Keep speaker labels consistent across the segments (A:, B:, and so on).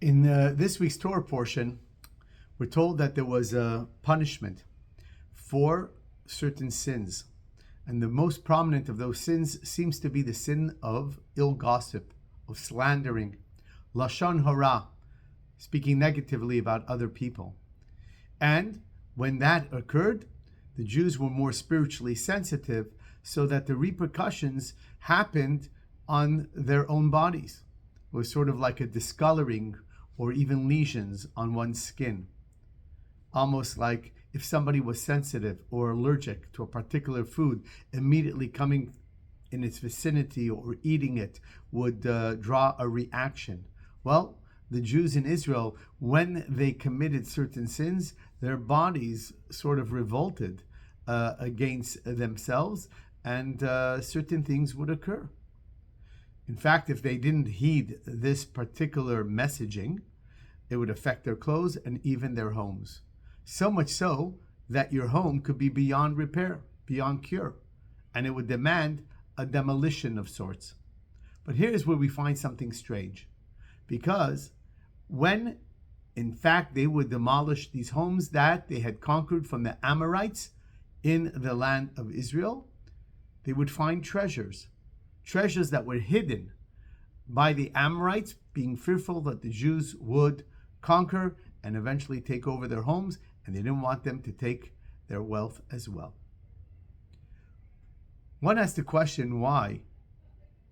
A: In this week's Torah portion, we're told that there was a punishment for certain sins. And the most prominent of those sins seems to be the sin of ill gossip, of slandering, lashon hara, speaking negatively about other people. And when that occurred, the Jews were more spiritually sensitive, so that the repercussions happened on their own bodies. It was sort of like a discoloring or even lesions on one's skin. Almost like if somebody was sensitive or allergic to a particular food, immediately coming in its vicinity or eating it would draw a reaction. Well, the Jews in Israel, when they committed certain sins, their bodies sort of revolted against themselves, and certain things would occur. In fact, if they didn't heed this particular messaging, it would affect their clothes and even their homes. So much so that your home could be beyond repair, beyond cure, and it would demand a demolition of sorts. But here's where we find something strange, because when in fact they would demolish these homes that they had conquered from the Amorites in the land of Israel, they would find treasures that were hidden by the Amorites, being fearful that the Jews would conquer and eventually take over their homes, and they didn't want them to take their wealth as well. One has to question why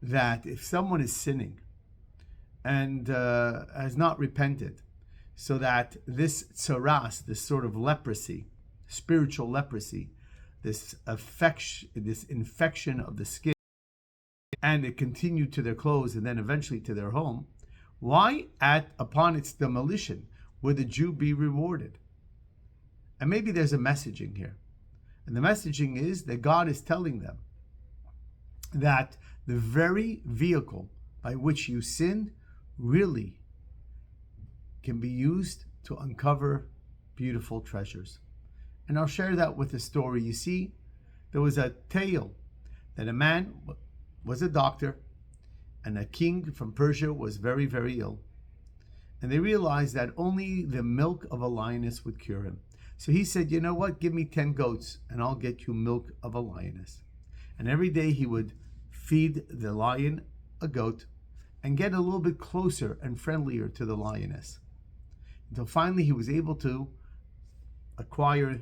A: that if someone is sinning and has not repented, so that this tsaras, this sort of leprosy, spiritual leprosy, this infection of the skin, and it continued to their clothes and then eventually to their home, why upon its demolition would the Jew be rewarded? And maybe there's a messaging here. And the messaging is that God is telling them that the very vehicle by which you sinned really can be used to uncover beautiful treasures. And I'll share that with a story. You see, there was a tale that a man was a doctor, and a king from Persia was very, very ill. And they realized that only the milk of a lioness would cure him. So he said, you know what, give me 10 goats and I'll get you milk of a lioness. And every day he would feed the lion a goat and get a little bit closer and friendlier to the lioness, until finally he was able to acquire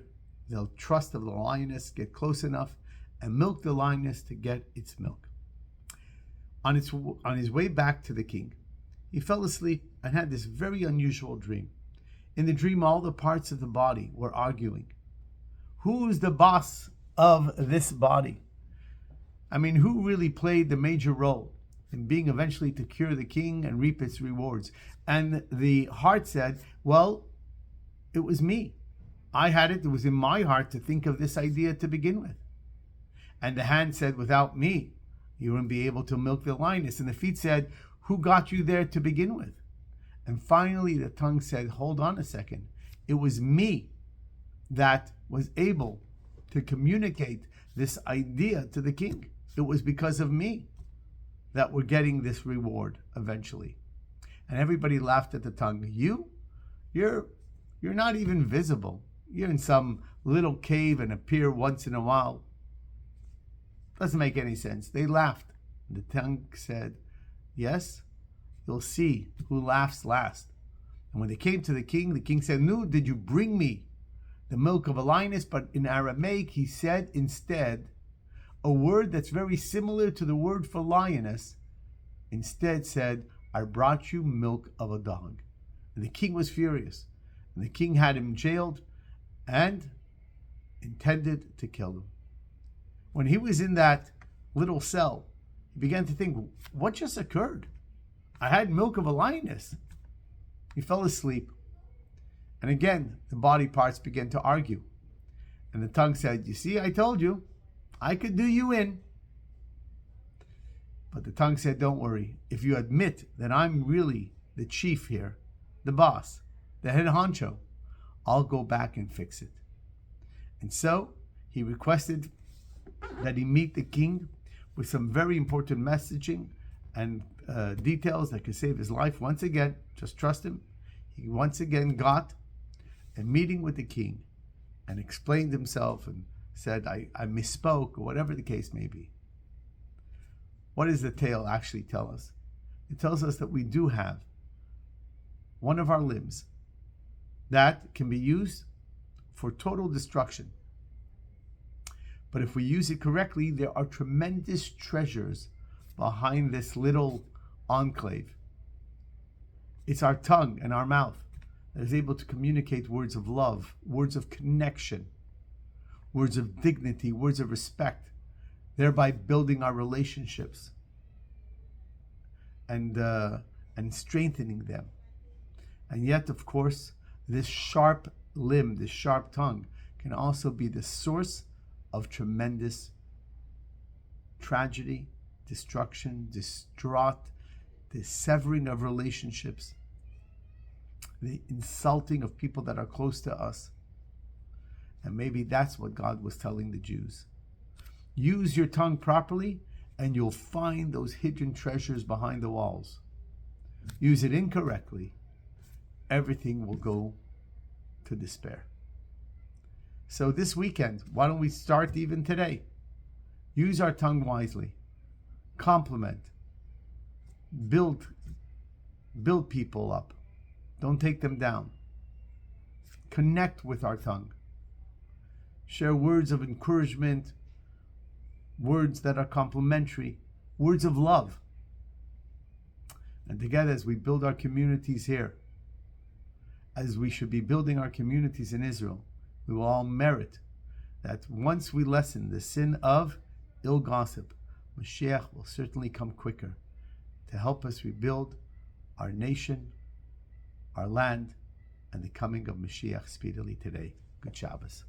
A: the trust of the lioness, get close enough, and milk the lioness to get its milk. On his way back to the king, he fell asleep and had this very unusual dream. In the dream, all the parts of the body were arguing. Who's the boss of this body? I mean, who really played the major role in being eventually to cure the king and reap its rewards? And the heart said, well, it was me. I had it. It was in my heart to think of this idea to begin with. And the hand said, without me, you wouldn't be able to milk the lioness. And the feet said, who got you there to begin with? And finally, the tongue said, hold on a second. It was me that was able to communicate this idea to the king. It was because of me that we're getting this reward eventually. And everybody laughed at the tongue. You're not even visible. You're in some little cave and appear once in a while. Doesn't make any sense. They laughed. The tongue said, yes, you'll see who laughs last. And when they came to the king said, no, did you bring me the milk of a lioness? But in Aramaic, he said instead a word that's very similar to the word for lioness. Instead said, I brought you milk of a dog. And the king was furious. And the king had him jailed and intended to kill him. When he was in that little cell, he began to think, what just occurred? I had milk of a lioness. He fell asleep. And again, the body parts began to argue. And the tongue said, you see, I told you, I could do you in. But the tongue said, don't worry. If you admit that I'm really the chief here, the boss, the head honcho, I'll go back and fix it. And so he requested that he meet the king with some very important messaging and details that could save his life. Once again, just trust him. He once again got a meeting with the king and explained himself and said, I misspoke, or whatever the case may be. What does the tale actually tell us? It tells us that we do have one of our limbs that can be used for total destruction. But if we use it correctly, there are tremendous treasures behind this little enclave. It's our tongue and our mouth that is able to communicate words of love, words of connection, words of dignity, words of respect, thereby building our relationships and strengthening them. And yet, of course, this sharp limb, this sharp tongue, can also be the source of tremendous tragedy, destruction, distraught, the severing of relationships, the insulting of people that are close to us. And maybe that's what God was telling the Jews. Use your tongue properly, and you'll find those hidden treasures behind the walls. Use it incorrectly, everything will go to despair. So this weekend, why don't we start even today? Use our tongue wisely. Compliment. Build people up. Don't take them down. Connect with our tongue. Share words of encouragement, words that are complimentary, words of love. And together, as we build our communities here, as we should be building our communities in Israel, we will all merit that once we lessen the sin of ill gossip, Mashiach will certainly come quicker to help us rebuild our nation, our land, and the coming of Mashiach speedily today. Good Shabbos.